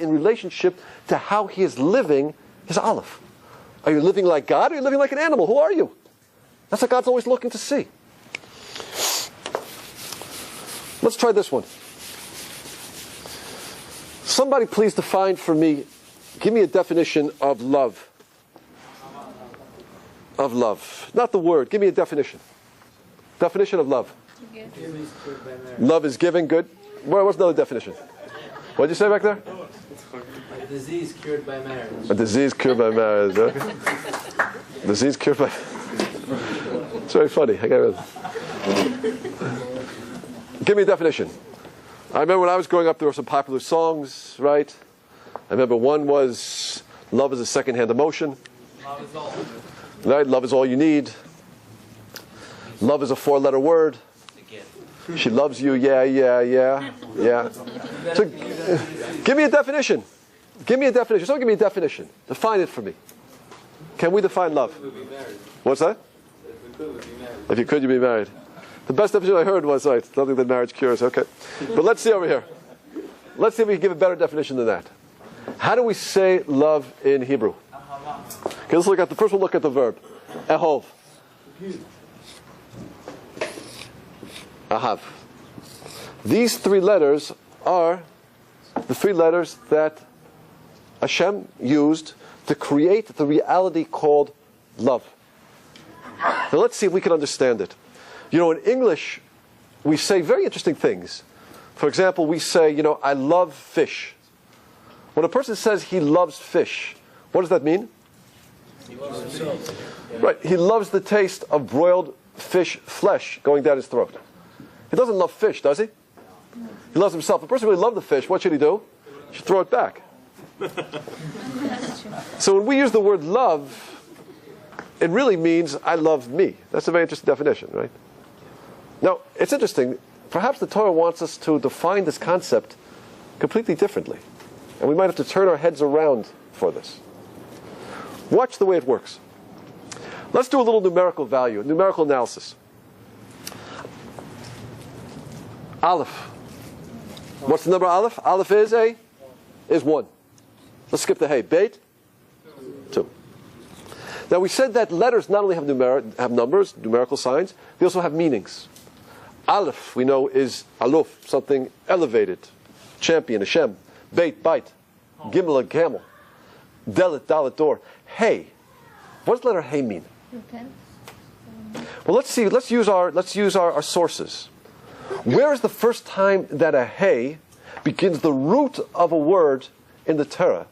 in relationship to how he is living his Aleph. Are you living like God, or are you living like an animal? Who are you? That's what God's always looking to see. Let's try this one. Somebody please define for me, give me a definition of love. Of love. Not the word, give me a definition. Definition of love. Love is giving, good. What's another definition? What did you say back there? A disease cured by marriage. A disease cured by marriage. Huh? Disease cured by... It's very funny. Give me a definition. I remember when I was growing up, there were some popular songs, right? I remember one was, love is a second-hand emotion. Love is all. Right? Love is all you need. Love is a 4-letter word. She loves you, yeah. So, give me a definition. Give me a definition. Someone give me a definition. Define it for me. Can we define love? What's that? If you could, you'd be married. The best definition I heard was, right, nothing that marriage cures. Okay. But let's see over here. Let's see if we can give a better definition than that. How do we say love in Hebrew? Okay, let's look at the first one. Look at the verb. Ehov. Ahav. These 3 letters are the 3 letters that Hashem used to create the reality called love. Now let's see if we can understand it. You know, in English, we say very interesting things. For example, we say, I love fish. When a person says he loves fish, what does that mean? He loves himself. Right, he loves the taste of broiled fish flesh going down his throat. He doesn't love fish, does he? He loves himself. If a person really loved the fish, what should he do? He should throw it back. So when we use the word love, it really means I love me. That's a very interesting definition, right? Now, it's interesting. Perhaps the Torah wants us to define this concept completely differently. And we might have to turn our heads around for this. Watch the way it works. Let's do a little numerical value, numerical analysis. Aleph. What's the number of Aleph? Aleph is 1. Let's skip the Hey. Beit? 2. Now we said that letters not only have numbers, numerical signs, they also have meanings. Aleph, we know, is aluf, something elevated, champion, Hashem. Beit, bite. Gimel, a camel. Delet, dalet, door. Hey. What does the letter Hey mean? Repent. Well, let's see. Let's use our sources. Where is the first time that a Hey begins the root of a word in the Torah,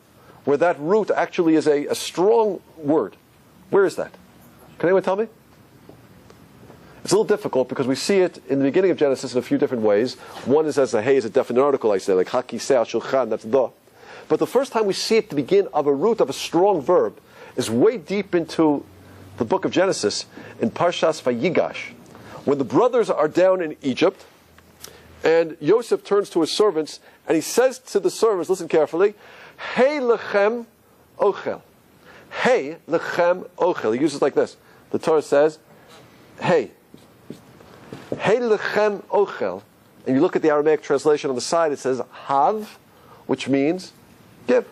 where that root actually is a strong word? Where is that? Can anyone tell me? It's a little difficult because we see it in the beginning of Genesis in a few different ways. One is as a Hey is a definite article, I say, like hakiseh shulchan, that's the. But the first time we see it to begin of a root of a strong verb is way deep into the book of Genesis in Parshas Vayigash, when the brothers are down in Egypt, and Yosef turns to his servants, and he says to the servants, listen carefully, Hey lechem ochel. Hey lechem ochel. He uses it like this. The Torah says, Hey. Hey lechem ochel. And you look at the Aramaic translation on the side, it says hav, which means give.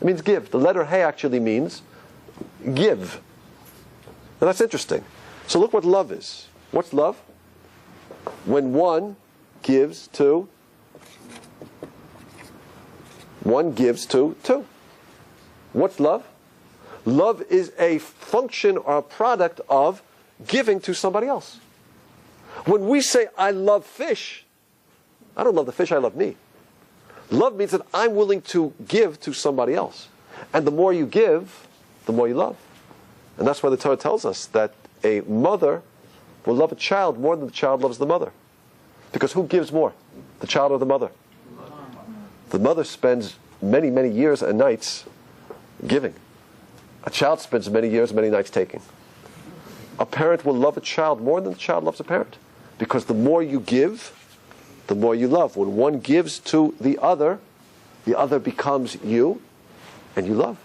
It means give. The letter Hey actually means give. Now that's interesting. So look what love is. What's love? When one gives to two. What's love? Love is a function or a product of giving to somebody else. When we say, I love fish, I don't love the fish, I love me. Love means that I'm willing to give to somebody else. And the more you give, the more you love. And that's why the Torah tells us that a mother will love a child more than the child loves the mother. Because who gives more? The child or the mother? The mother spends many, many years and nights giving. A child spends many years, many nights taking. A parent will love a child more than the child loves a parent. Because the more you give, the more you love. When one gives to the other becomes you, and you love.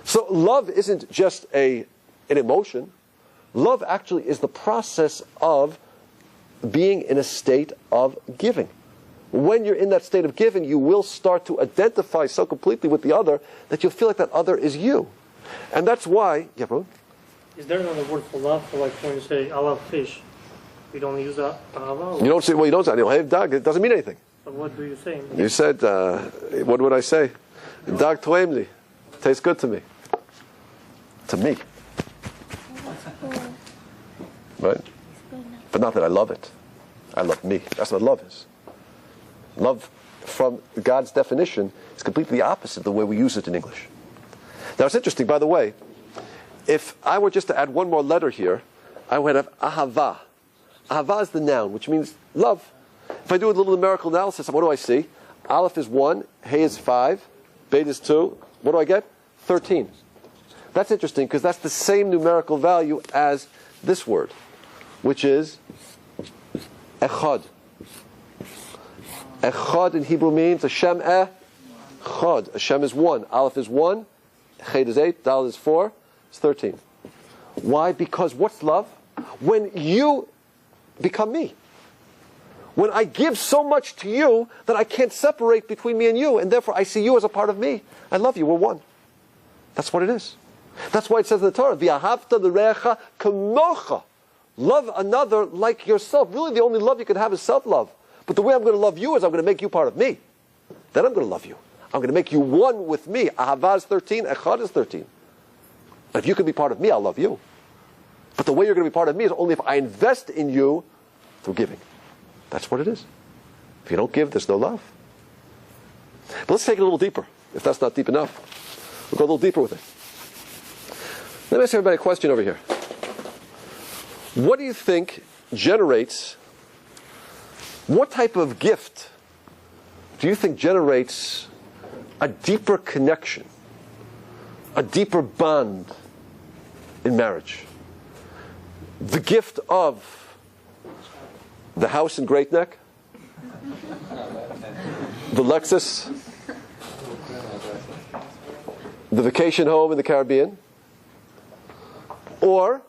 So love isn't just an emotion. Love actually is the process of being in a state of giving. When you're in that state of giving, you will start to identify so completely with the other that you'll feel like that other is you. And that's why, yeah, bro? Is there another word for love? For like when you say, I love fish, you don't use that? You don't say, well, you don't say, hey, dog, it doesn't mean anything. So what do you say? You said, what would I say? Dog toemli. Tastes good to me. To me. Right? But not that I love it. I love me. That's what love is. Love, from God's definition, is completely the opposite of the way we use it in English. Now, it's interesting, by the way, if I were just to add one more letter here, I would have ahava. Ahava is the noun, which means love. If I do a little numerical analysis, what do I see? Aleph is 1, Hey is 5, Beit is 2. What do I get? 13. That's interesting because that's the same numerical value as this word, which is echad. Echad in Hebrew means Hashem echad. Hashem is 1. Aleph is 1. Chet is 8. Dal is 4. It's 13. Why? Because what's love? When you become me. When I give so much to you that I can't separate between me and you, and therefore I see you as a part of me. I love you. We're one. That's what it is. That's why it says in the Torah, V'ahavta l'recha kamocha. Love another like yourself. Really, the only love you can have is self-love. But the way I'm going to love you is I'm going to make you part of me. Then I'm going to love you. I'm going to make you one with me. Ahava is 13, Echad is 13. If you can be part of me, I'll love you. But the way you're going to be part of me is only if I invest in you through giving. That's what it is. If you don't give, there's no love. But let's take it a little deeper, if that's not deep enough. We'll go a little deeper with it. Let me ask everybody a question over here. What do you think generates, what type of gift do you think generates a deeper connection, a deeper bond in marriage? The gift of the house in Great Neck, the Lexus, the vacation home in the Caribbean, or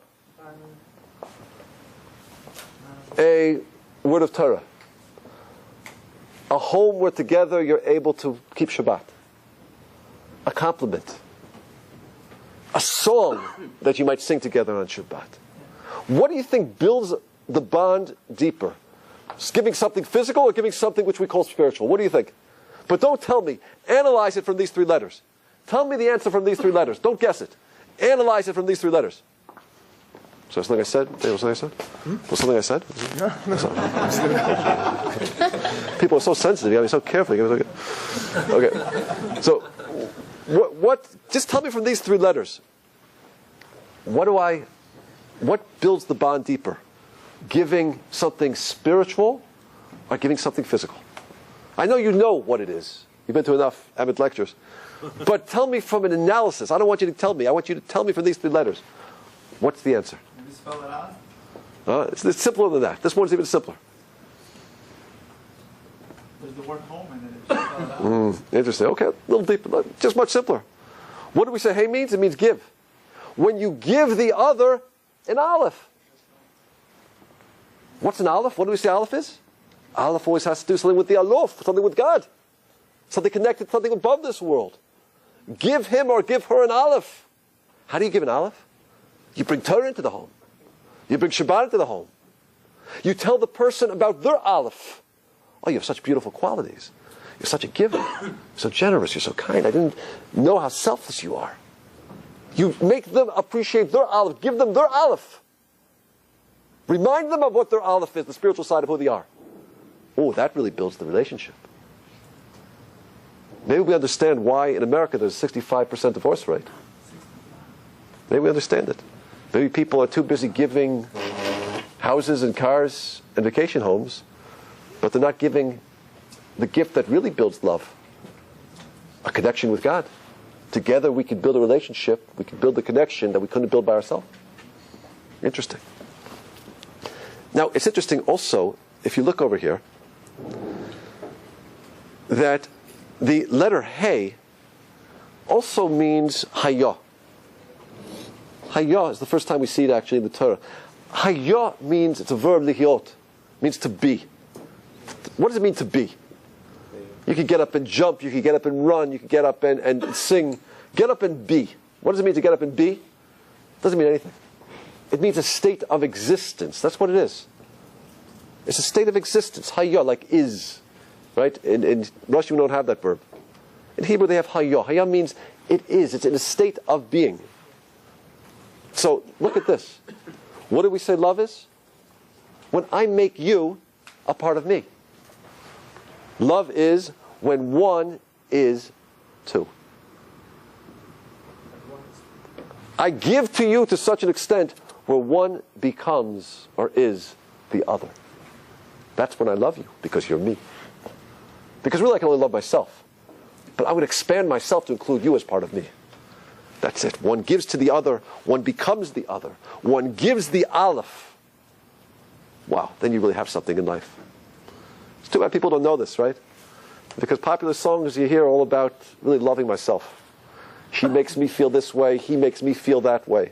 a word of Torah, a home where together you're able to keep Shabbat, a compliment, a song that you might sing together on Shabbat. What do you think builds the bond deeper? Giving something physical or giving something which we call spiritual? What do you think? But don't tell me. Analyze it from these three letters. Tell me the answer from these three letters. Don't guess it. Analyze it from these three letters. So something I said? Was something I said? Was something I said? People are so sensitive. You gotta be so careful. Okay. So, what? Just tell me from these three letters. What builds the bond deeper? Giving something spiritual or giving something physical? I know you know what it is. You've been to enough Emmett lectures. But tell me from an analysis. I don't want you to tell me. I want you to tell me from these three letters. What's the answer? Can you spell it out? It's simpler than that. This one's even simpler. There's the word home in it. Spell it out. Interesting. Okay, a little deeper. Just much simpler. What do we say hey means? It means give. When you give the other an aleph. What's an aleph? What do we say aleph is? Aleph always has to do something with the alof, something with God. Something connected, something above this world. Give him or give her an aleph. How do you give an aleph? You bring Torah into the home. You bring Shabbat into the home. You tell the person about their aleph. Oh, you have such beautiful qualities. You're such a giver. You're so generous. You're so kind. I didn't know how selfless you are. You make them appreciate their aleph. Give them their aleph. Remind them of what their aleph is, the spiritual side of who they are. Oh, that really builds the relationship. Maybe we understand why in America there's a 65% divorce rate. Maybe we understand it. Maybe people are too busy giving houses and cars and vacation homes, but they're not giving the gift that really builds love, a connection with God. Together we can build a relationship, we can build a connection that we couldn't build by ourselves. Interesting. Now, it's interesting also, if you look over here, that the letter Hey also means Hayah. Hayah is the first time we see it actually in the Torah. Hayah means, it's a verb, lihyot, means to be. What does it mean to be? You could get up and jump. You could get up and run. You could get up and sing. Get up and be. What does it mean to get up and be? It doesn't mean anything. It means a state of existence. That's what it is. It's a state of existence. Hayya, like is. Right? In Russian, we don't have that verb. In Hebrew, they have hayya. Hayya means it is. It's in a state of being. So, look at this. What do we say love is? When I make you a part of me. Love is when one is two. I give to you to such an extent where one becomes or is the other. That's when I love you, because you're me. Because really I can only love myself. But I would expand myself to include you as part of me. That's it. One gives to the other, one becomes the other. One gives the aleph. Wow, then you really have something in life. It's too bad people don't know this, right? Because popular songs you hear are all about really loving myself. She makes me feel this way, he makes me feel that way.